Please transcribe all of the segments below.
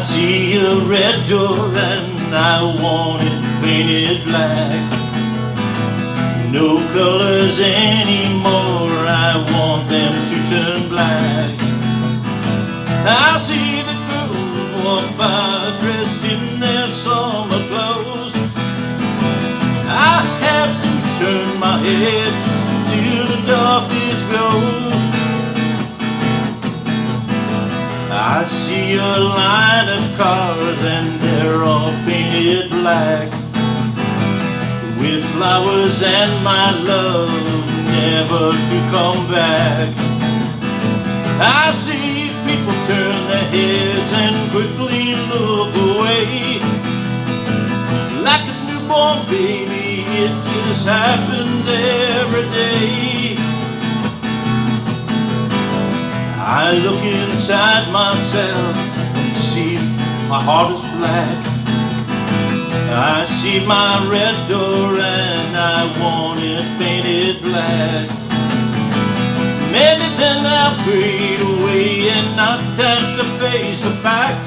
see a red door and I want it painted black. No colors anymore, I want them to turn black. I see the girls walk by dressed in their summer clothes. I have to turn my head till the darkness grows. I see a line of cars and they're all painted black, with flowers and my love never to come back. I see people turn their heads and quickly look away. Like a newborn baby, it just happens every day. I look inside myself and see my heart is black. I see my red door and I want it painted black. Maybe then I'll fade away and not have to face the fact.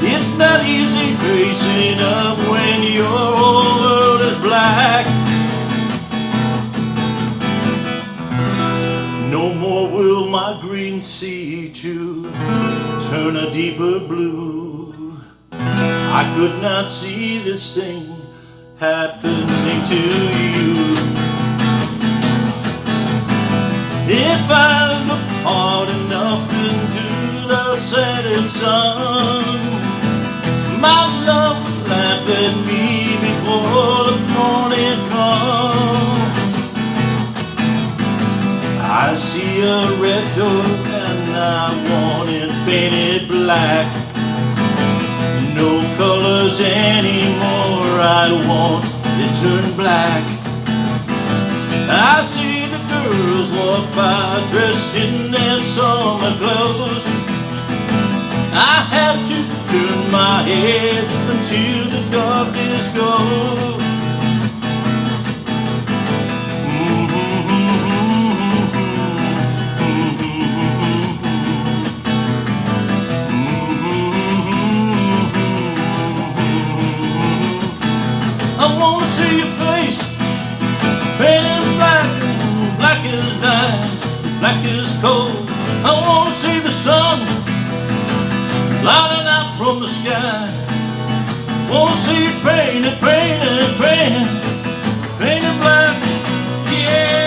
It's not easy facing up when your whole world is black. No more will my green sea to turn a deeper blue. I could not see this thing happening to you. If I look hard enough into the setting sun, my love would laugh at me before the morning comes. I see a red door and I want it painted black. No colors anymore, I want it turned black. I see the girls walk by dressed in their summer clothes. I have to turn my head until the darkness goes. I wanna see your face painted black, black as night, black as cold. I wanna see the sun lighting out from the sky. Wanna see it painted, painted, painted, painted black, yeah.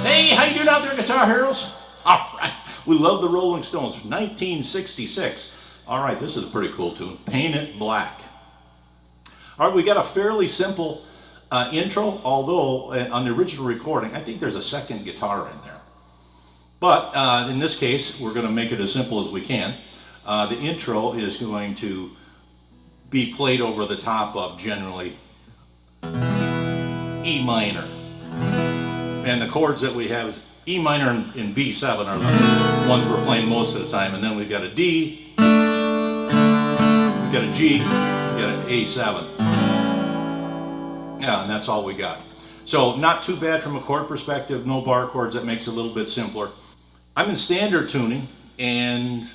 Hey, how you doing out there, Guitar Heroes? All right, we love the Rolling Stones, 1966. All right, this is a pretty cool tune, Paint It Black. All right, we got a fairly simple intro, although on the original recording, I think there's a second guitar in there. But in this case, we're going to make it as simple as we can. The intro is going to be played over the top of generally E minor. And the chords that we have is E minor and B7 are the ones we're playing most of the time. And then we've got a D, we've got a G, we've got an A7. Yeah, and that's all we got. So not too bad from a chord perspective, no bar chords, that makes it a little bit simpler. I'm in standard tuning and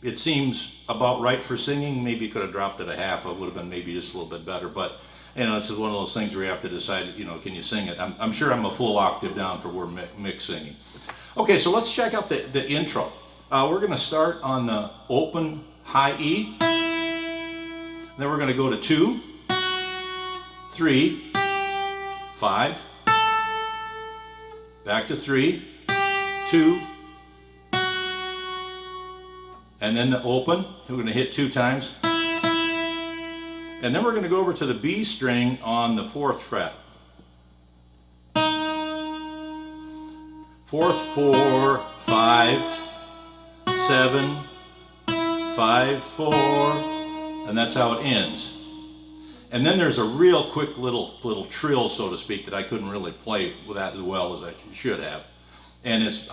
it seems about right for singing. Maybe could have dropped it a half, it would have been maybe just a little bit better, but you know, this is one of those things where you have to decide, you know, can you sing it? I'm sure I'm a full octave down for where mixed singing. Okay, so let's check out the intro. We're going to start on the open high E. Then we're going to go to 2, 3, 5, back to 3, 2, and then the open. We're going to hit 2 times. And then we're going to go over to the B string on the 4th fret. 4th, 4, 5, 7, 5, 4, and that's how it ends. And then there's a real quick little trill, so to speak, that I couldn't really play with that as well as I should have. And it's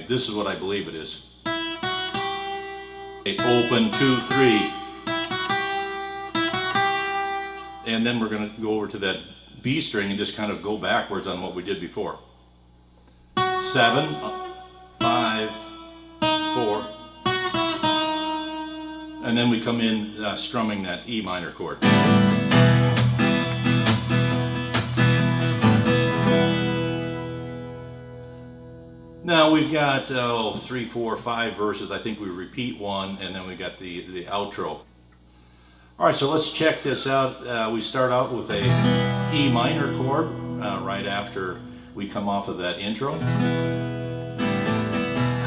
this is what I believe it is. Open 2, 3. and then we're going to go over to that B string and just kind of go backwards on what we did before. 7, 5, 4, and then we come in strumming that E minor chord. Now we've got 3, 4, 5 verses. I think we repeat one, and then we got the outro. All right, so let's check this out. We start out with a E minor chord right after we come off of that intro.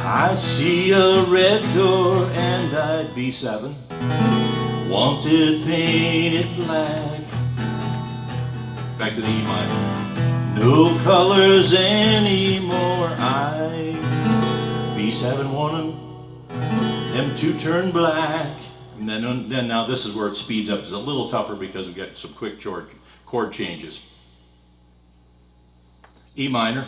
I see a red door and I'd B7, wanted painted black. Back to the E minor. No colors anymore, I B7 want them to turn black. And then now this is where it speeds up. It's a little tougher because we got some quick chord changes. E minor.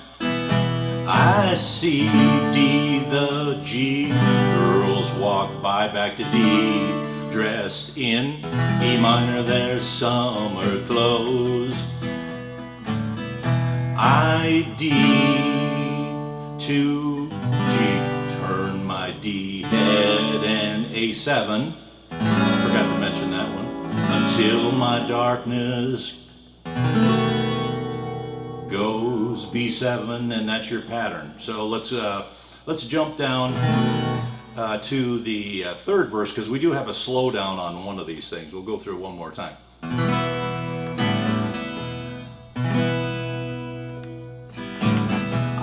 I see D, the G, girls walk by, back to D, dressed in E minor, their summer clothes. I, D, to G, turn my D head, and A7, forgot to mention that one, until my darkness goes B7, and that's your pattern. So let's jump down to the third verse, because we do have a slowdown on one of these things. We'll go through it one more time.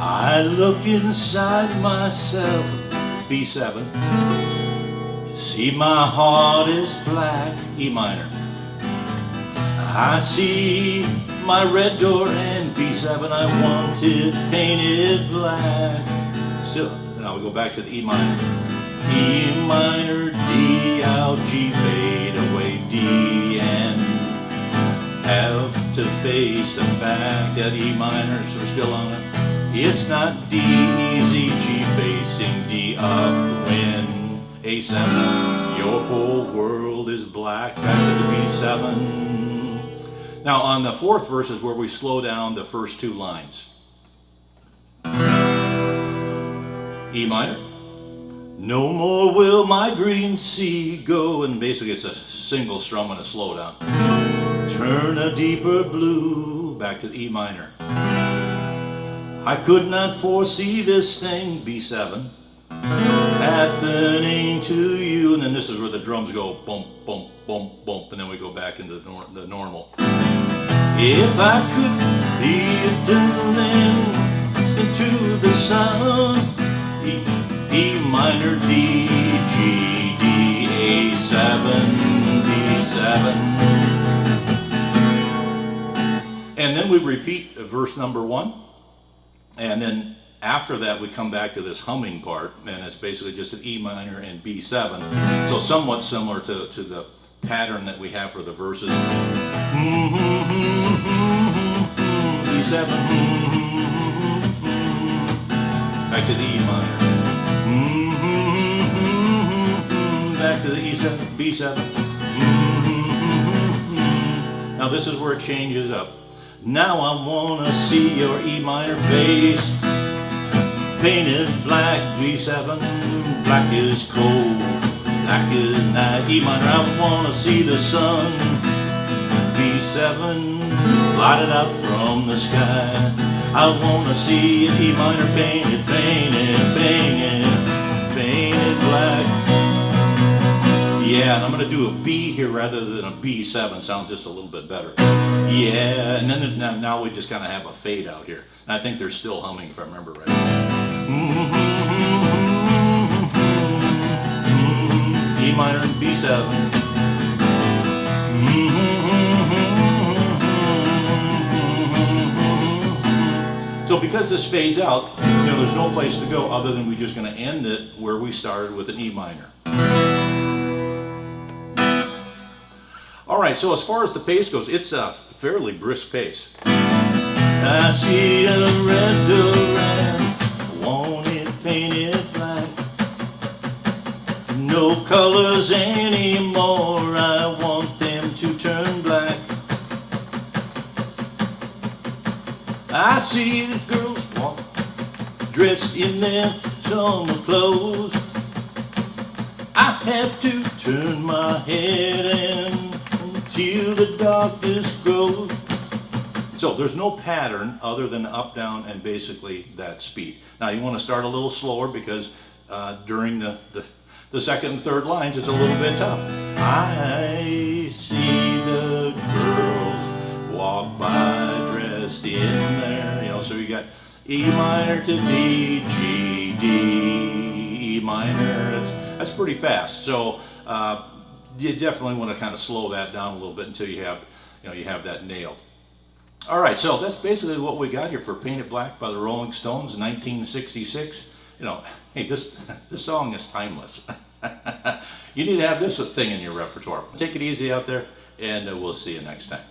I look inside myself, B7, see my heart is black, E minor. I see my red door and B7, I wanted painted black. So now we go back to the E minor. E minor, D, out, G, fade away, D, and have to face the fact that E minor, so we're still on it. It's not D, easy, G facing D up when A7, your whole world is black, back to the B7. Now on the fourth verse is where we slow down the first two lines. E minor. No more will my green sea go, and basically it's a single strum and a slowdown. Turn a deeper blue, back to the E minor. I could not foresee this thing, B7, happening to you. And then this is where the drums go bump, bump, bump, bump, and then we go back into the normal. If I could be darling into the sun, E minor, D, G, D, A7, D7. And then we repeat verse number 1. And then after that we come back to this humming part, and it's basically just an E minor and B7. So somewhat similar to the pattern that we have for the verses. E7, back to the E minor. Back to the E7, B7. Now this is where it changes up. Now I wanna see your E minor face, painted black, B7, black is cold, black is night, E minor, I wanna see the sun, B7, blotted out from the sky, I wanna see an E minor painted, painted, painted, painted black. Yeah, and I'm going to do a B here rather than a B7. Sounds just a little bit better. Yeah, and then now we just kind of have a fade out here. And I think they're still humming if I remember right. E minor and B7. So because this fades out, there's no place to go other than we're just going to end it where we started with an E minor. Alright, so as far as the pace goes, it's a fairly brisk pace. I see a red door and want it painted black. No colors anymore, I want them to turn black. see the girls walk dressed in their summer clothes. I have to turn my head until the darkness grows. So there's no pattern other than up, down, and basically that speed. Now you want to start a little slower because during the second and third lines it's a little bit tough. I see the girls walk by dressed in their, you know, so you got E minor to D, G, D, E minor. That's pretty fast. So you definitely want to kind of slow that down a little bit until you have, you have that nailed. All right, so that's basically what we got here for Paint It Black by the Rolling Stones, 1966. Hey, this song is timeless. You need to have this thing in your repertoire. Take it easy out there, and we'll see you next time.